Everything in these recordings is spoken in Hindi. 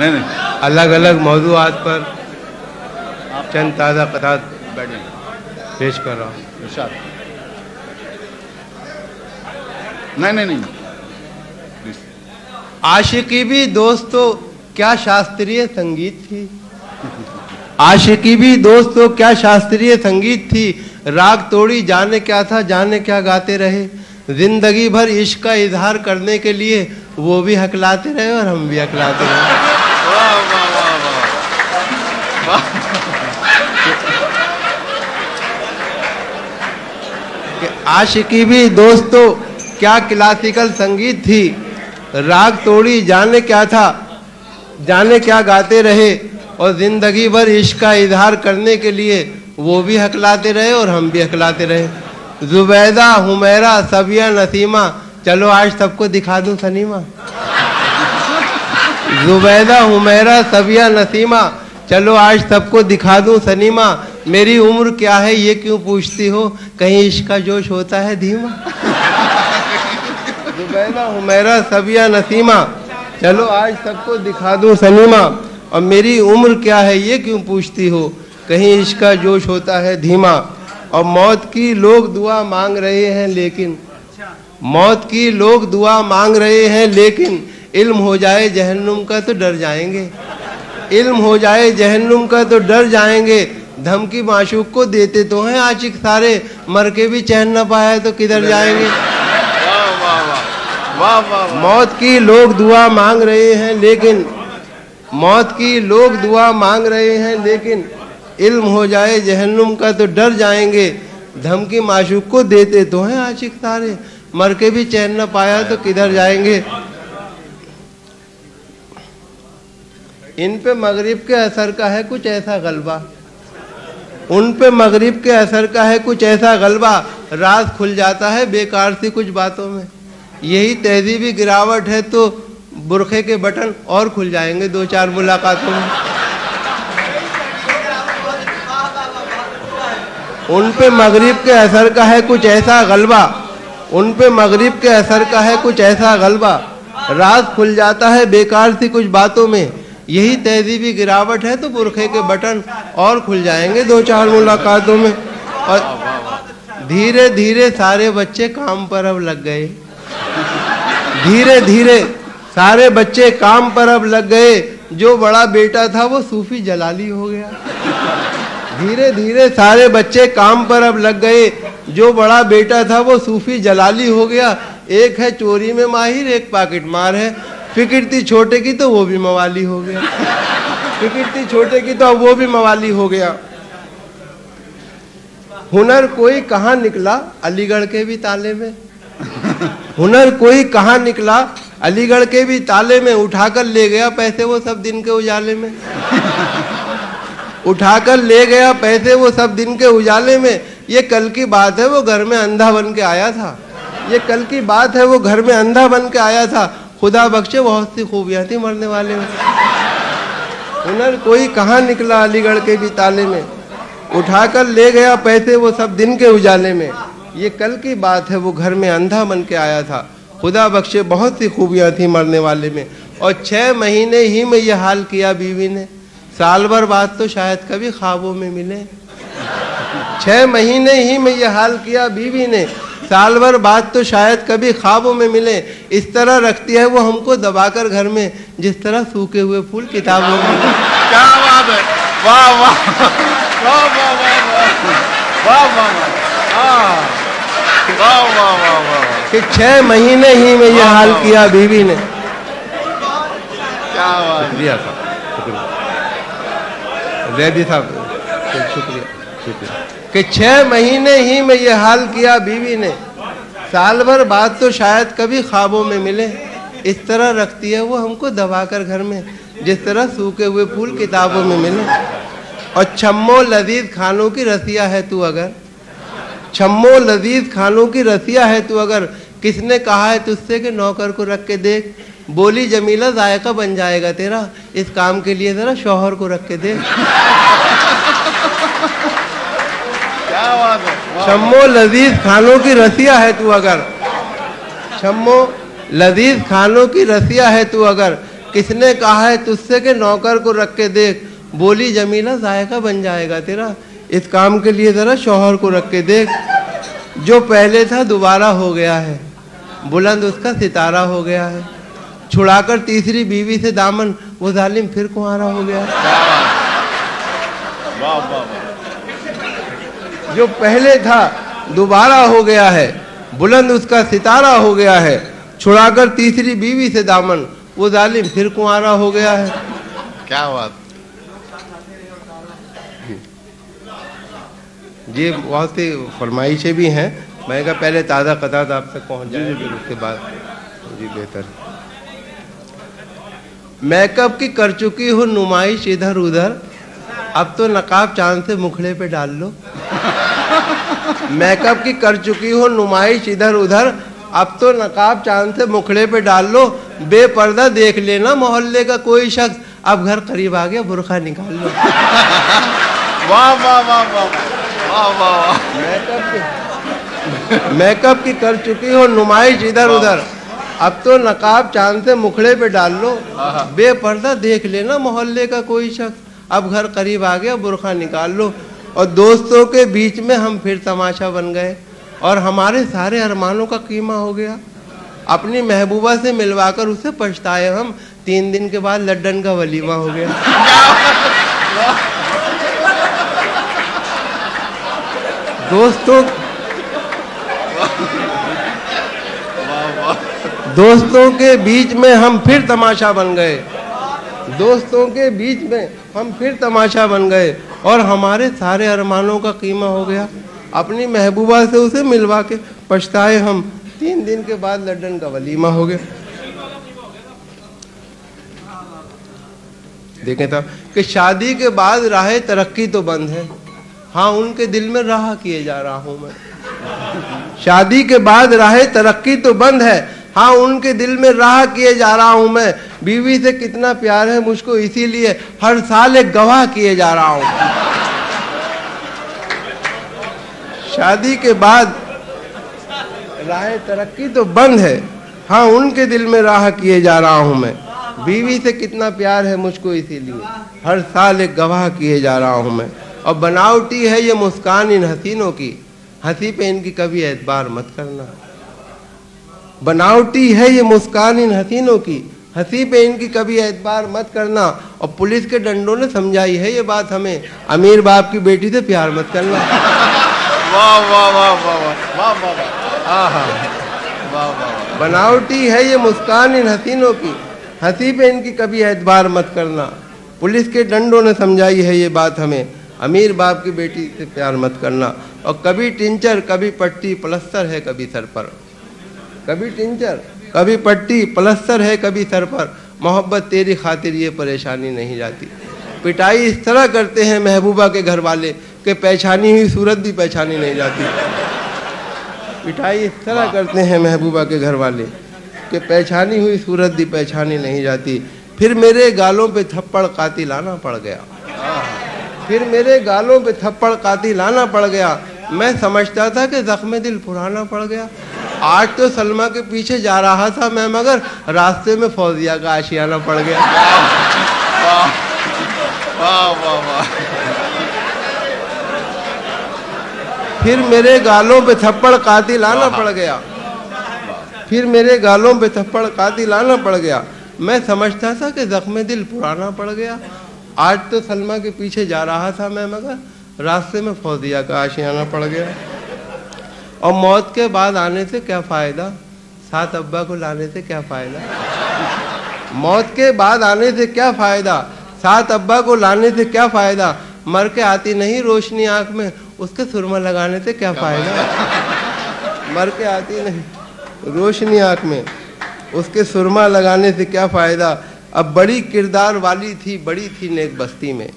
नहीं नहीं, अलग अलग मौजूआत पर चंद ताज़ा क़तात पेश कर रहा हूँ। इरशाद। नहीं नहीं नहीं, प्लीज। आशिकी भी दोस्तों क्या शास्त्रीय संगीत थी, आशिकी भी दोस्तों क्या शास्त्रीय संगीत थी। राग तोड़ी जाने क्या था, जाने क्या गाते रहे। जिंदगी भर इश्क का इजहार करने के लिए वो भी हकलाते रहे और हम भी हकलाते रहे। वाह वाह वाह वाह वाह। आशिकी भी दोस्तों क्या क्लासिकल संगीत थी। राग तोड़ी जाने क्या था, जाने क्या गाते रहे। और जिंदगी भर इश्क का इजहार करने के लिए वो भी हकलाते रहे और हम भी हकलाते रहे। जुबैदा हुमैरा सबिया नसीमा, चलो आज सबको दिखा दूं सनीमा। जुबैदा हुमैरा सबिया नसीमा, चलो आज सबको दिखा दूं सनीमा। मेरी उम्र क्या है ये क्यों पूछती हो, कहीं इश्क का जोश होता है धीमा। जुबैदा हुमैरा सबिया नसीमा, चलो आज सबको दिखा दूं सनीमा। और मेरी उम्र क्या है ये क्यों पूछती हो, कहीं इश्क का जोश होता है धीमा। और मौत की लोग दुआ मांग रहे हैं लेकिन, मौत की लोग दुआ मांग रहे हैं लेकिन, इल्म हो जाए जहन्नुम का तो डर जाएंगे। इल्म हो जाए जहन्नुम का तो डर जाएंगे। धमकी माशूक को देते तो हैं आशिक सारे, मर के भी चैन न पाया तो किधर जाएंगे। वाह वाह। मौत की लोग दुआ मांग रहे हैं लेकिन, मौत की लोग दुआ मांग रहे हैं लेकिन, इल्म हो जाए जहन्नुम का तो डर जाएंगे। धमकी माशूक को देते तो हैं आशिक सारे, मर के भी चैन न पाया तो किधर जाएंगे। इन पे मगरिब के असर का है कुछ ऐसा गलबा, उन पे मगरिब के असर का है कुछ ऐसा गलबा। राज खुल जाता है बेकार सी कुछ बातों में। यही तहजीबी गिरावट है तो बुरखे के बटन और खुल जाएंगे दो चार मुलाकातों में। उन पे मगरिब के असर का है कुछ ऐसा गलबा, उन पे मगरिब के असर का है कुछ ऐसा गलबा। राज खुल जाता है बेकार सी कुछ बातों में। यही तहजीबी गिरावट है तो बुरखे के बटन और खुल जाएंगे दो चार मुलाकातों में। और धीरे धीरे सारे बच्चे काम पर अब लग गए, धीरे धीरे सारे बच्चे काम पर अब लग गए। जो बड़ा बेटा था वो सूफी जलाली हो गया। धीरे धीरे सारे बच्चे काम पर अब लग गए। जो बड़ा बेटा था वो सूफी जलाली हो गया। एक है चोरी में माहिर, एक पॉकेट मार है। फिक्र थी छोटे की तो वो भी मवाली हो गया, फिक्र थी छोटे की तो अब वो भी मवाली हो गया। हुनर कोई कहाँ निकला अलीगढ़ के भी ताले में, हुनर कोई कहाँ निकला अलीगढ़ के भी ताले में। उठाकर ले गया पैसे वो सब दिन के उजाले में, उठाकर ले गया पैसे वो सब दिन के उजाले में। ये कल की बात है वो घर में अंधा बन के आया था, ये कल की बात है वो घर में अंधा बन के आया था। खुदा बख्शे बहुत सी खूबियाँ थी मरने वाले में। हुनर कोई कहाँ निकला अलीगढ़ के भी ताले में, उठाकर ले गया पैसे वो सब दिन के उजाले में। ये कल की बात है वो घर में अंधा बन के आया था। खुदा बख्शे बहुत सी खूबियाँ थी मरने वाले में। और 6 महीने ही में ये हाल किया बीवी ने, साल भर बाद तो शायद कभी ख्वाबों में मिले। 6 महीने ही में ये हाल किया बीवी ने, साल भर बाद तो शायद कभी ख्वाबों में मिले। इस तरह रखती है वो हमको दबाकर घर में, जिस तरह सूखे हुए फूल किताबों में। क्या बात है, वाह वाह वाह वाह वाह वाह वाह वाह वाह। कि 6 महीने ही में ये हाल किया बीवी ने। क्या बात, शुक्रिया साहब, शुक्रिया जैदी साहब, शुक्रिया शुक्रिया। कि 6 महीने ही में ये हाल किया बीवी ने, साल भर बाद तो शायद कभी ख्वाबों में मिले। इस तरह रखती है वो हमको दबाकर घर में, जिस तरह सूखे हुए फूल किताबों में मिले। और छम्मो लजीज खानों की रसिया है तू अगर, छम्मो लजीज खानों की रसिया है तू अगर। किसने कहा है तुझसे कि नौकर को रख के देख, बोली जमीला जायका बन जाएगा तेरा, इस काम के लिए जरा शौहर को रख के देख। क्या बात है। छम्मो लजीज खानों की रसिया है तू अगर, छम्मो लजीज खानों की रसिया है तू अगर। किसने कहा है तुझसे के नौकर को रख के देख, बोली जमीला जायका बन जाएगा तेरा, इस काम के लिए जरा शौहर को रख के देख। जो पहले था दोबारा हो गया है, बुलंद उसका सितारा हो गया है, छुड़ाकर तीसरी बीवी से दामन वो जालिम फिर कुंवारा हो गया है। वाह वाह वाह। जो पहले था दोबारा हो गया है, बुलंद उसका सितारा हो गया है, छुड़ाकर तीसरी बीवी से दामन वो जालिम फिर कुंवारा हो गया है। क्या बात। ये बहुत सी फरमाइशें भी हैं, मैं कहा पहले ताज़ा कतार आप तक पहुँच जाए, फिर उसके बाद जी बेहतर। मेकअप की कर चुकी हो नुमाइश इधर उधर, अब तो नकाब चांद से मुखड़े पे डाल लो। मेकअप की कर चुकी हो नुमाइश इधर उधर, अब तो नकाब चांद से मुखड़े पे डाल लो। बेपर्दा देख लेना मोहल्ले का कोई शख्स, अब घर करीब आ गया बुर्खा निकाल लो। वाह वाह वाह वाह वाह वाह। मेकअप की कर चुकी हो नुमाइश इधर उधर, अब तो नकाब चांद से मुखड़े पे डाल लो। बेपर्दा देख लेना मोहल्ले का कोई शख्स, अब घर करीब आ गया बुर्खा निकाल लो। और दोस्तों के बीच में हम फिर तमाशा बन गए और हमारे सारे अरमानों का कीमा हो गया। अपनी महबूबा से मिलवाकर उसे पछताए हम, 3 दिन के बाद लड्डन का वलीमा हो गया। दोस्तों के बीच में हम फिर तमाशा बन गए, दोस्तों के बीच में हम फिर तमाशा बन गए और हमारे सारे अरमानों का कीमा हो गया। अपनी महबूबा से उसे मिलवा के पछताए हम, 3 दिन के बाद लड्डन का वलीमा हो गया। देखें था कि शादी के बाद राह तरक्की तो बंद है, हाँ उनके दिल में राह किए जा रहा हूं मैं। शादी के बाद राह तरक्की तो बंद है, हाँ उनके दिल में राह किए जा रहा हूं मैं। बीवी से कितना प्यार है मुझको, इसीलिए हर साल एक गवाह किए जा रहा हूं। शादी के बाद राह तरक्की तो बंद है, हाँ उनके दिल में राह किए जा रहा हूं मैं। बीवी से कितना प्यार है मुझको, इसीलिए हर साल एक गवाह किए जा रहा हूं मैं। और बनावटी है ये मुस्कान इन हसीनों की, हंसी पे इनकी कभी एतबार मत करना। बनावटी है ये मुस्कान इन हसीनों की, हंसी पे इनकी कभी एतबार मत करना। और पुलिस के डंडों ने समझाई है ये बात हमें, अमीर बाप की बेटी से प्यार मत करना। वाह वाह वाह वाह वाह वाह वाह वाह वाह। बनावटी है ये मुस्कान इन हसीनों की, हंसी पे इनकी कभी एतबार मत करना। पुलिस के डंडों ने समझाई है ये बात हमें, अमीर बाप की बेटी से प्यार मत करना। और कभी टिंचर कभी पट्टी प्लस्तर है कभी सर पर, कभी टिंचर कभी पट्टी प्लस्तर है कभी सर पर, मोहब्बत तेरी खातिर ये परेशानी नहीं जाती। पिटाई इस तरह करते हैं महबूबा के घर वाले कि पहचानी हुई सूरत भी पहचानी नहीं जाती। पिटाई इस तरह करते हैं महबूबा के घर वाले कि पहचानी हुई सूरत भी पहचानी नहीं जाती। फिर मेरे गालों पे थप्पड़ कातिलाना पड़ गया, फिर मेरे गालों पे थप्पड़ कातिलाना पड़ गया। मैं समझता था कि जख्म दिल पुराना पड़ गया। आज तो सलमा के पीछे जा रहा था मैं, मगर रास्ते में फौजिया का आशियाना पड़ गया। वाह वाह वाह। फिर मेरे गालों पे थप्पड़ कातिलाना पड़ गया, फिर मेरे गालों पे थप्पड़ कातिलाना पड़ गया। मैं समझता था कि जख्म दिल पुराना पड़ गया। आज तो सलमा के पीछे जा रहा था मैं, मगर रास्ते में फौजिया का आशियाना पड़ गया। और मौत के बाद आने से क्या फ़ायदा, साथ अब्बा को लाने से क्या फ़ायदा। मौत के बाद आने से क्या फ़ायदा, साथ अब्बा को लाने से क्या फ़ायदा। मर के आती नहीं रोशनी आँख में, उसके सुरमा लगाने से क्या फ़ायदा। मर के आती नहीं रोशनी आँख में, उसके सुरमा लगाने से क्या फ़ायदा। अब बड़ी किरदार वाली थी बड़ी थी नेक बस्ती में,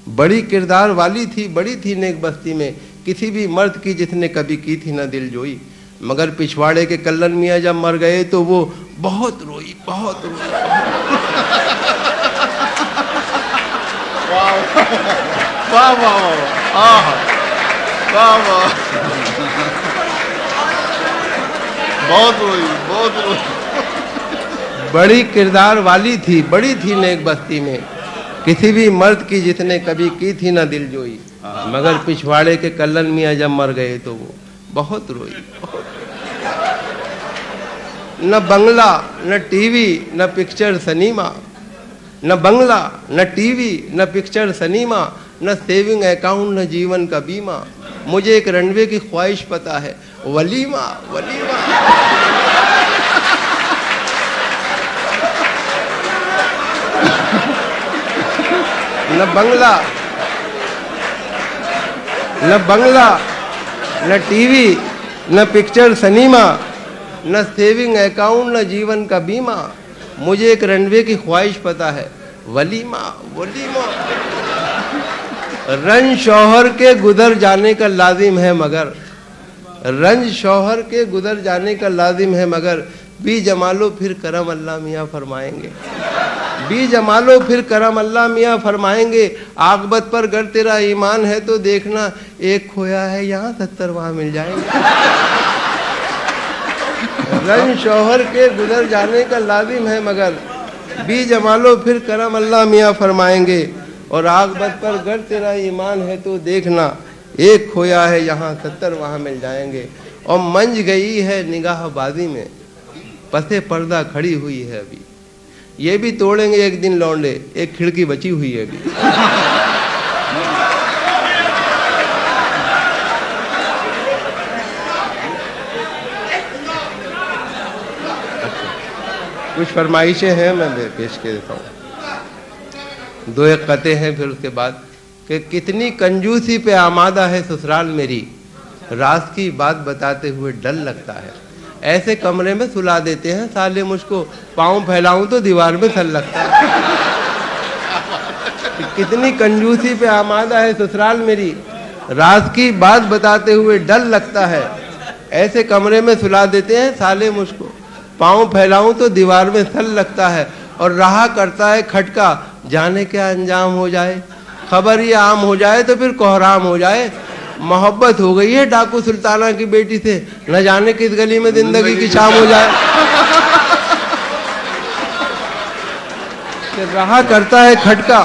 बड़ी किरदार वाली थी बड़ी थी नेक बस्ती में, किसी भी मर्द की जिसने कभी की थी ना दिल जोई। मगर पिछवाड़े के कल्लन मियाँ जब मर गए तो वो बहुत रोई, बहुत रोई। वाह वाह वाह वाह वाह। बहुत रोई, बहुत रोई। बड़ी किरदार वाली थी, बड़ी थी नेक बस्ती में, किसी भी मर्द की जिसने कभी की थी ना दिलजोई, मगर पिछवाड़े के कल्लन मियाँ जब मर गए तो वो बहुत रोई, बहुत। न बंगला न टीवी न पिक्चर सिनेमा, न बंगला न टीवी न पिक्चर सिनेमा, न सेविंग अकाउंट न जीवन का बीमा, मुझे एक रनवे की ख्वाहिश पता है, वलीमा वलीमा। न बंगला न टीवी न पिक्चर सिनेमा, न सेविंग अकाउंट न जीवन का बीमा, मुझे एक रनवे की ख्वाहिश पता है, वलीमा वलीमा। रंज शौहर के गुजर जाने का लाजिम है मगर, रंज शौहर के गुजर जाने का लाजिम है मगर, बी जमालो फिर करम अल्लाह मियाँ फरमाएंगे, बी जमालो फिर करम अल्लाह मियाँ फरमाएंगे। आकबत पर गर तेरा ईमान है तो देखना, एक खोया है यहाँ 70 वहाँ मिल जाएंगे। रंज शौहर के गुजर जाने का लाजिम है मगर, बी जमालो फिर करम अल्लाह मियाँ फरमाएंगे। और आकबत पर गर तेरा ईमान है तो देखना, एक खोया है यहाँ 70 वहाँ मिल जाएंगे। और मंज गई है निगाह बाजी में, पसे पर्दा खड़ी हुई है अभी, ये भी तोड़ेंगे एक दिन लौंडे, एक खिड़की बची हुई है अभी। कुछ फरमाइशें हैं, मैं पेश कर देता हूँ। दो एक कते हैं फिर उसके बाद कि कितनी कंजूसी पे आमादा है ससुराल मेरी, राज की बात बताते हुए डर लगता है, ऐसे कमरे में सुला देते हैं साले मुझको, पाँव फैलाऊं तो दीवार में सल लगता है। कितनी कंजूसी पे आमादा है ससुराल मेरी, राज की बात बताते हुए डर लगता है, ऐसे कमरे में सुला देते हैं साले मुझको, पाँव फैलाऊं तो दीवार में सल लगता है। और रहा करता है खटका, जाने क्या अंजाम हो जाए, खबर ये आम हो जाए तो फिर कोहराम हो जाए। मोहब्बत हो गई है डाकू सुल्ताना की बेटी से, न जाने किस गली में जिंदगी की शाम हो जाए। रहा करता है खटका,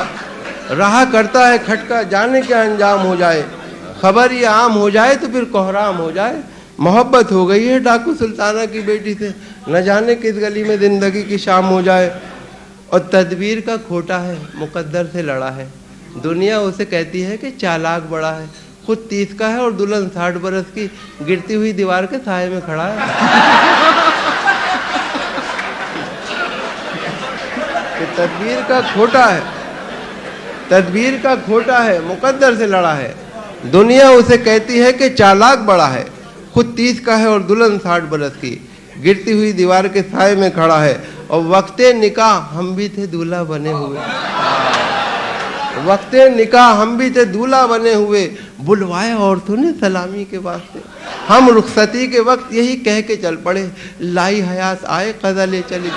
रहा करता है खटका, जाने क्या अंजाम हो जाए, खबर ये आम हो जाए तो फिर कोहराम हो जाए। मोहब्बत हो गई है डाकू सुल्ताना की बेटी से, न जाने किस गली में जिंदगी की शाम हो जाए। और तदबीर का खोटा है, मुकद्दर से लड़ा है, दुनिया उसे कहती है कि चालाक बड़ा है, खुद 30 का है और दुल्हन 60 बरस की, गिरती हुई दीवार के साए में खड़ा है। तदबीर का खोटा है, तदबीर का खोटा है, मुकद्दर से लड़ा है, दुनिया उसे कहती है कि चालाक बड़ा है, खुद 30 का है और दुल्हन 60 बरस की, गिरती हुई दीवार के साए में खड़ा है। और वक्ते निकाह हम भी थे दूल्हा बने हुए, वक्ते निकाह हम भी थे दूल्हा बने हुए, बुलवाए औरतों ने सलामी के वास्ते, हम रुखसती के वक्त यही कह के चल पड़े, लाई हयात आए कज़ा ले चली।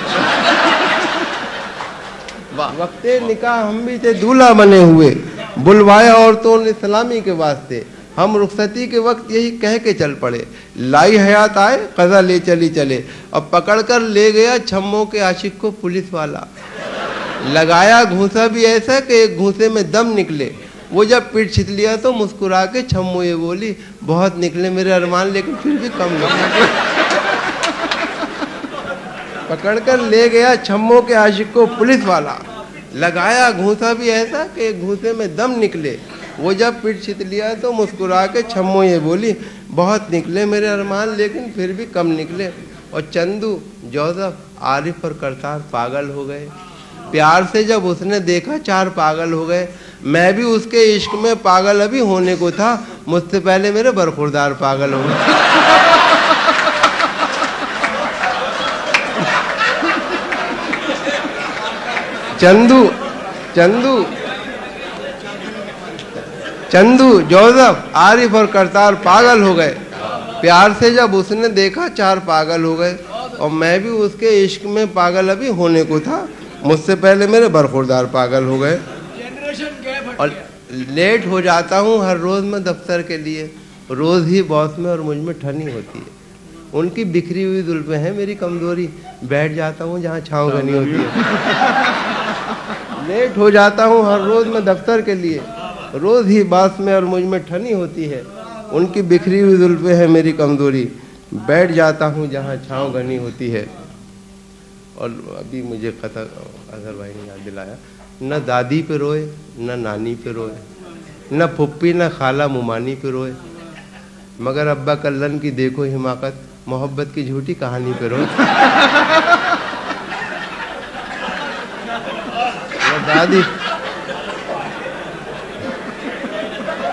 वक्ते निकाह हम भी थे दूल्हा बने हुए, बुलवाए औरतों ने सलामी के वास्ते, हम रुखसती के वक्त यही कह के चल पड़े, लाई हयात आए कज़ा ले चली चले। अब पकड़कर ले गया छम्मों के आशिक को पुलिस वाला, लगाया घूंसा भी ऐसा कि एक घूंसे में दम निकले, वो जब पीठ छित लिया तो मुस्कुरा के छम्मो ये बोली, बहुत निकले मेरे अरमान लेकिन फिर भी कम निकले। पकड़कर ले गया छम्मों के आशिक को पुलिस वाला, लगाया घूंसा भी ऐसा कि एक घूंसे में दम निकले, वो जब पीठ छित लिया तो मुस्कुरा के छम्मो ये बोली, बहुत निकले मेरे अरमान लेकिन फिर भी कम निकले। और चंदू, जोसेफ, आरिफ और करतार पागल हो गए, प्यार से जब उसने देखा 4 पागल हो गए। मैं भी उसके इश्क में पागल अभी होने को था, मुझसे पहले मेरे बरखुरदार पागल हो गए। चंदू चंदू चंदू, जोसेफ, आरिफ और करतार पागल हो गए, प्यार से जब उसने देखा 4 पागल हो गए। और मैं भी उसके इश्क में पागल अभी होने को था, मुझसे पहले मेरे बरखुरदार पागल हो गए। और लेट हो जाता हूँ हर रोज़ मैं दफ्तर के लिए, रोज़ ही बॉस में और मुझ में ठनी होती है। उनकी बिखरी हुई जुल्फें हैं मेरी कमजोरी, बैठ जाता हूँ जहाँ छाँव घनी होती है। लेट हो जाता हूँ हर रोज मैं दफ्तर के लिए, रोज ही बास में और मुझ में ठनी होती है। उनकी बिखरी हुई जुल्फें हैं मेरी कमजोरी, बैठ जाता हूँ जहाँ छाँव घनी होती है। और अभी मुझे खता अजहर भाई ने याद दिलाया, न दादी पे रोए न नानी पे रोए, न फुप्पी न खाला मुमानी पे रोए, मगर अब्बा कल्लन की देखो हिमाकत, मोहब्बत की झूठी कहानी पे रोए।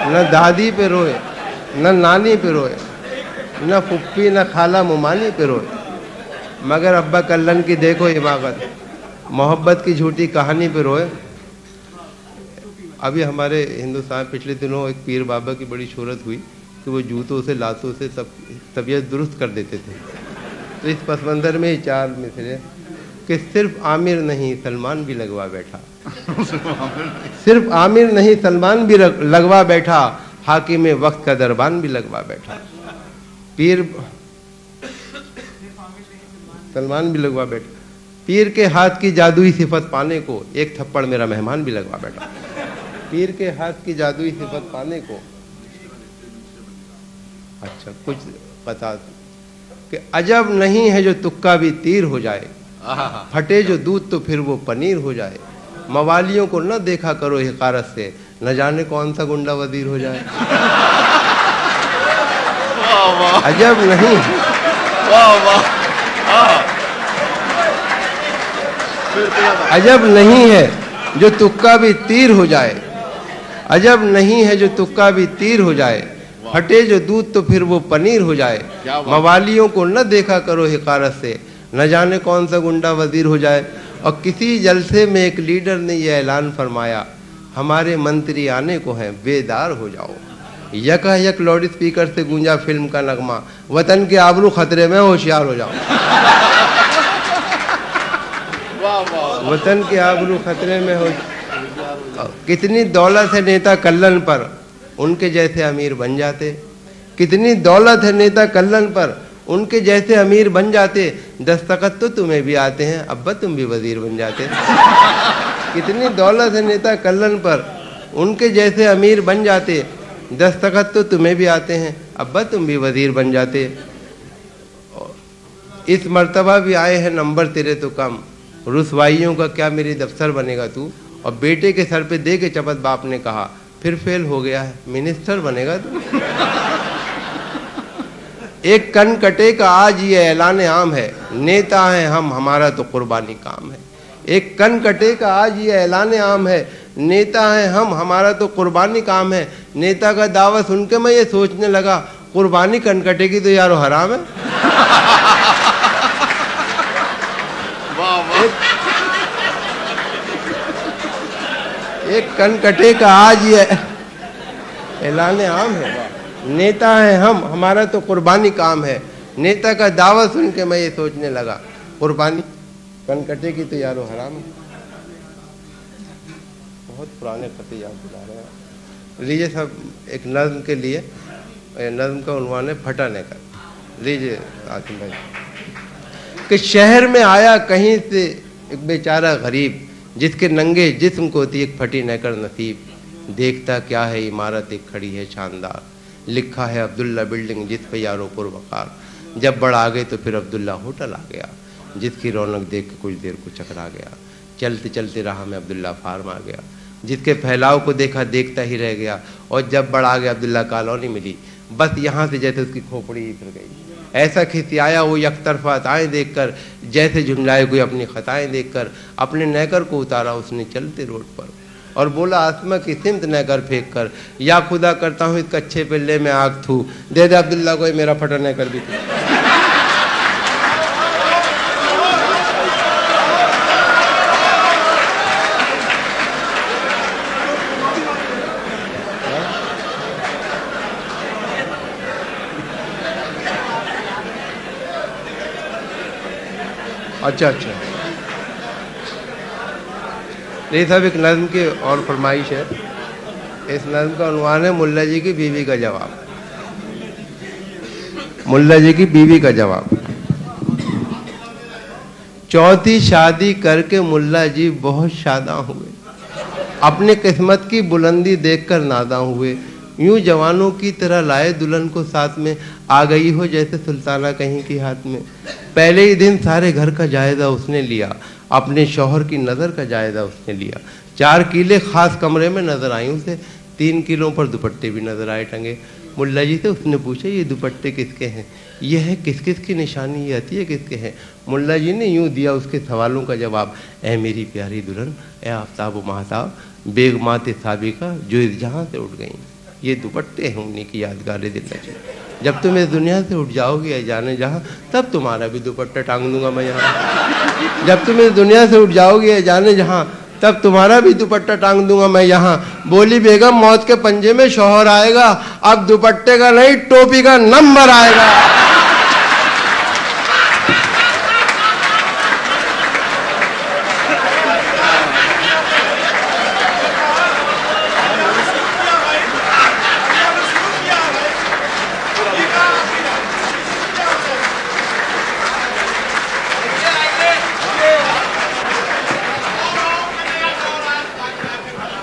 न दादी पे रोए न नानी पे रोए, न फुप्पी न खाला मुमानी पे रोए, मगर अब्बा कल्लन की देखो हिमाकत, मोहब्बत की झूठी कहानी पे रोए। अभी हमारे हिंदुस्तान पिछले दिनों एक पीर बाबा की बड़ी शोहरत हुई कि वो जूतों से लातों से सब तबीयत दुरुस्त कर देते थे। तो इस पस मंज़र में ही 4 मिसरे कि सिर्फ आमिर नहीं सलमान भी लगवा बैठा, सिर्फ आमिर नहीं सलमान भी लगवा बैठा, हाकिम वक्त का दरबान भी लगवा बैठा। पीर सलमान भी लगवा बैठा, पीर के हाथ की जादुई सिफत पाने को एक थप्पड़ मेरा मेहमान भी लगवा बैठा। पीर के हाथ की जादुई सिफत पाने को, अच्छा कुछ बता कि अजब नहीं है जो तुक्का भी तीर हो जाए, फटे जो दूध तो फिर वो पनीर हो जाए, मवालियों को न देखा करो हिकारत से, न जाने कौन सा गुंडा वजीर हो जाए। अजब नहीं, अजब नहीं है जो तुक्का भी तीर हो जाए, अजब नहीं है जो तुक्का भी तीर हो जाए, फटे जो दूध तो फिर वो पनीर हो जाए, मवालियों को न देखा करो हिकारत से, न जाने कौन सा गुंडा वजीर हो जाए। और किसी जलसे में एक लीडर ने यह ऐलान फरमाया, हमारे मंत्री आने को हैं, बेदार हो जाओ। यकायक लाउड स्पीकर से गूंजा फिल्म का नगमा, वतन के आबरू खतरे में, होशियार हो जाओ। वतन के आबरू खतरे में हो। कितनी दौलत है नेता कल्लन पर, उनके जैसे अमीर बन जाते। कितनी दौलत है नेता कल्लन पर, उनके जैसे अमीर बन जाते। दस्तखत तो तुम्हें भी आते हैं, अब्बा तुम भी वजीर बन जाते। कितनी दौलत है नेता कल्लन पर, उनके जैसे अमीर बन जाते। दस्तखत तो तुम्हें भी आते हैं, अब्बा तुम भी वजीर बन जाते। इस मर्तबा भी आए हैं नंबर तेरे तो कम, रुसवाइयों का क्या मेरी दफ्तर बनेगा तू। और बेटे के सर पे दे के चपत बाप ने कहा, फिर फेल हो गया है, मिनिस्टर बनेगा तू। एक कन कटे का आज ये ऐलान आम है, नेता हैं हम, हमारा तो कुर्बानी काम है। एक कन कटे का आज ये ऐलान आम है, नेता हैं हम, हमारा तो कुर्बानी काम है। नेता का दावा सुन के मैं ये सोचने लगा, कुर्बानी कन कटेगी तो यारो हराम है। एक कन कटे का आज ये ऐलान आम है, नेता हैं हम, हमारा तो कुर्बानी काम है। नेता का दावा सुन के मैं ये सोचने लगा, कुर्बानी कन कटेगी तो यारो हराम है। बहुत पुराने खत याद दिला रहे हैं। लीजिए सब एक नज्म के लिए, नज्म का उन्वान है फटा नेकर। लीजिए आसिम भाई। कि शहर में आया कहीं से एक बेचारा गरीब, जिसके नंगे जिस्म को थी एक फटी नेकर नसीब। देखता क्या है इमारत एक खड़ी है शानदार, लिखा है अब्दुल्ला बिल्डिंग जिस पे यारो पुरवकार। जब बढ़ आ गए तो फिर अब्दुल्ला होटल आ गया, जिसकी रौनक देख के कुछ देर को चकरा गया। चलते चलते राह में अब्दुल्ला फार्म आ गया, जिसके फैलाव को देखा देखता ही रह गया। और जब बढ़ आ गया अब्दुल्ला कॉलोनी मिली, बस यहाँ से जैसे उसकी खोपड़ी ही फिर गई। ऐसा खिसियाया वो यकतरफा अताएँ देखकर, जैसे झुंझलाए कोई अपनी खताएँ देखकर। अपने नैकर को उतारा उसने चलते रोड पर, और बोला आसमा की सिमत नैकर फेंक कर, या खुदा करता हूँ इस कच्चे पिल्ले में आग थू, दे दे अब्दुल्ला को मेरा फटा नैकर भी। अच्छा अच्छा, ये सब एक नज़्म की और फरमाइश है। इस नज़्म का उन्वान है मुल्ला जी की बीवी का जवाब। मुल्ला जी की बीवी का जवाब। चौथी शादी करके मुल्ला जी बहुत शादा हुए, अपने किस्मत की बुलंदी देखकर नादा हुए। यूं जवानों की तरह लाए दुल्हन को साथ में, आ गई हो जैसे सुल्ताना कहीं की हाथ में। पहले ही दिन सारे घर का जायजा उसने लिया, अपने शौहर की नज़र का जायजा उसने लिया। 4 किले खास कमरे में नजर आई उसे, 3 किलों पर दुपट्टे भी नजर आए टंगे। मुल्ला जी से उसने पूछा, ये दुपट्टे किसके हैं, ये है किस किस की निशानी, ये अतिये किसके हैं। मुल्ला जी ने यूं दिया उसके सवालों का जवाब, ए मेरी प्यारी दुल्हन, ए आफ्ताब व महताब, बेगमात साबिका जो इस जहाँ से उठ गई, ये दुपट्टे हैं उन्हीं की यादगार दिल्लजी। जब तुम इस दुनिया से उठ जाओगे जाने जहाँ, तब तुम्हारा भी दुपट्टा टांग दूंगा मैं यहाँ। जब तुम इस दुनिया से उठ जाओगे जाने जहाँ, तब तुम्हारा भी दुपट्टा टांग दूंगा मैं यहाँ। बोली बेगम, मौत के पंजे में शौहर आएगा, अब दुपट्टे का नहीं टोपी का नंबर आएगा।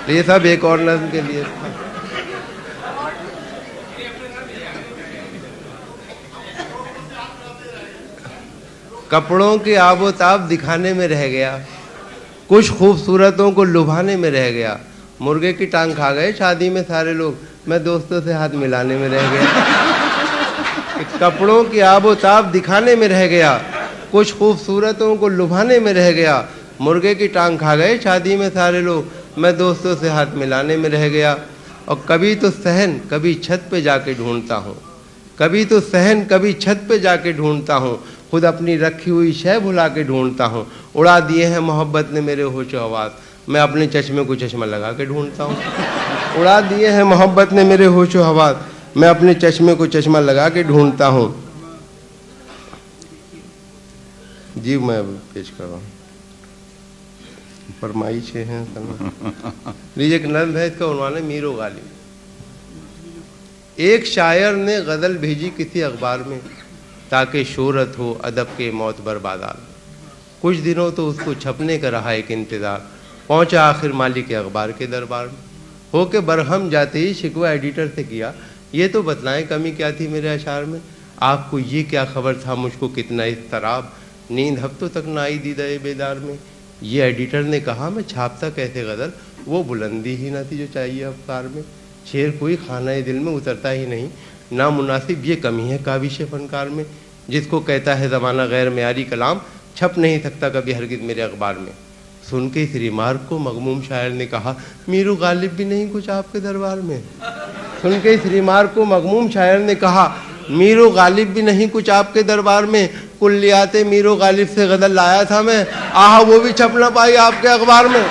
ये सब एक और नज़्म के लिए था। कपड़ों के आबोताब दिखाने में रह गया, कुछ खूबसूरतों को लुभाने में रह गया। मुर्गे की टांग खा गए शादी में सारे लोग, मैं दोस्तों से हाथ मिलाने में रह गया। कपड़ों के आबोताब दिखाने में रह गया, कुछ खूबसूरतों को लुभाने में रह गया। मुर्गे की टांग खा गए शादी में सारे लोग, मैं दोस्तों से हाथ मिलाने में रह गया। और कभी तो सहन कभी छत पे जाके ढूंढता हूँ, कभी तो सहन कभी छत पे जाके ढूंढता हूँ, खुद अपनी रखी हुई शय भुला के ढूंढता हूँ। उड़ा दिए हैं मोहब्बत ने मेरे होशो हवास, मैं अपने चश्मे को चश्मा लगा के ढूंढता हूँ। उड़ा दिए हैं मोहब्बत ने मेरे होशो हवास, मैं अपने चश्मे को चश्मा लगा के ढूंढता हूँ। जी मैं पेश कर रहा हूँ, फरमाइशें हैं। लीजिए एक नज़्म है, इसका उन्वान है मीरो गालिब। एक शायर ने गज़ल भेजी किसी अखबार में, ताकि शोहरत हो अदब के मौत बर्बादार। कुछ दिनों तो उसको छपने का रहा एक इंतज़ार, पहुंचा आखिर मालिक अखबार के दरबार में। होके बरहम जाते ही शिकवा एडिटर से किया, ये तो बतलाएं कमी क्या थी मेरे अशार में। आपको ये क्या खबर था मुझको कितना इस्तराब, नींद हफ्तों तक ना आई दीदा बेदार में। ये एडिटर ने कहा, मैं छापता कैसे गज़ल, वो बुलंदी ही ना थी जो चाहिए अवतार में। शेर कोई खाना दिल में उतरता ही नहीं, नामुनासिब ये कमी है काबिश फनकार में। जिसको कहता है ज़माना गैर मेयारी कलाम, छप नहीं सकता कभी हरगिज़ मेरे अखबार में। सुन के इस रिमार्क को मगमूम शायर ने कहा, मीरू गालिब भी नहीं कुछ आपके दरबार में। सुन के इस रिमार्क को मगमूम शायर ने कहा, मीरू गालिब भी नहीं कुछ आपके दरबार में। कुल्लियाते मीरू गालिब से गज़ल लाया था मैं, आह वो भी छप ना पाई आपके अखबार में।